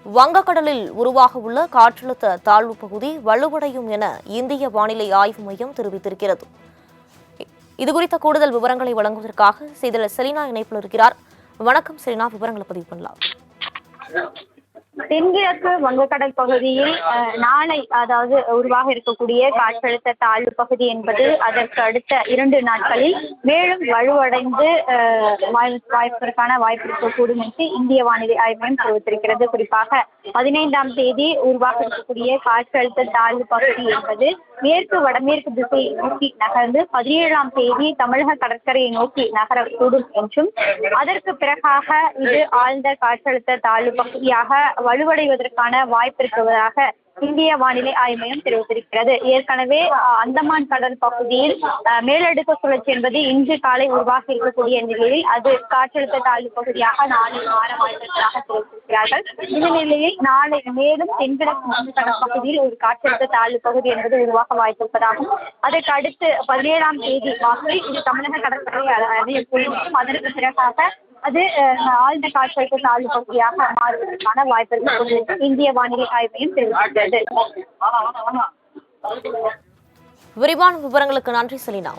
வங்கக்கடலில் உருவாக உள்ள காற்றழுத்த தாழ்வு பகுதி வலுவடையும் என இந்திய வானிலை ஆய்வு மையம் தெரிவித்திருக்கிறது. இதுகுறித்த கூடுதல் விவரங்களை வழங்குவதற்காக செய்தியாளர் செலினா இணைப்பில் இருக்கிறார். வணக்கம் செலினா, விவரங்களை பதிவு பண்ணலாம். தென்கிழக்கு வங்கக்கடல் பகுதியில் நாளை அதாவது உருவாக இருக்கக்கூடிய காற்றழுத்த தாழ்வு பகுதி என்பது அதற்கு அடுத்த 2 நாட்களில் மேலும் வலுவடைந்து வாய்ப்பிற்கான வாய்ப்பு இருக்கக்கூடும் என்று இந்திய வானிலை ஆய்வு மையம் தெரிவித்திருக்கிறது. குறிப்பாக 15ஆம் தேதி உருவாக இருக்கக்கூடிய காற்றழுத்த தாழ்வு பகுதி என்பது மேற்கு வடமேற்கு திசையை நோக்கி நகர்ந்து 17ஆம் தேதி தமிழக கடற்கரையை நோக்கி நகரக்கூடும் என்றும் அதற்கு பிறகாக இது ஆழ்ந்த காற்றழுத்த தாழ்வு பகுதியாக வலுவடைவதற்கான வாய்ப்பு இருப்பதாக இந்திய வானிலை ஆய்வு மையம் தெரிவித்திருக்கிறது. ஏற்கனவே அந்தமான் கடல் பகுதியில் மேலடுக்கு சுழற்சி என்பது இன்று காலை உருவாகி இருக்கக்கூடிய நிலையில் அது காற்றழுத்த தாழ்வு பகுதியாக நாளை மாற வாய்ப்பிருப்பதாக தெரிவித்திருக்கிறார்கள். இந்த நிலையில் நாளை மேலும் தென்கிழக்கு வங்கக்கடல் பகுதியில் ஒரு காற்றழுத்த தாழ்வு பகுதி என்பது உருவாக வாய்ப்பிருப்பதாகவும் அதற்கு அடுத்து 17ஆம் தேதி வாக்கில் இது தமிழக கடற்கரை அடையக்கூடும் என்றும் அதற்கு பிறகாக அது ஆழ்ந்த காற்றழுத்த தாழ்வு பகுதியாக மாறுவதற்கான வாய்ப்பு இருக்கிறது இந்திய வானிலை ஆய்வு மையம் தெரிவித்துள்ளது. விரிவான விவரங்களுக்கு நன்றி செலினா.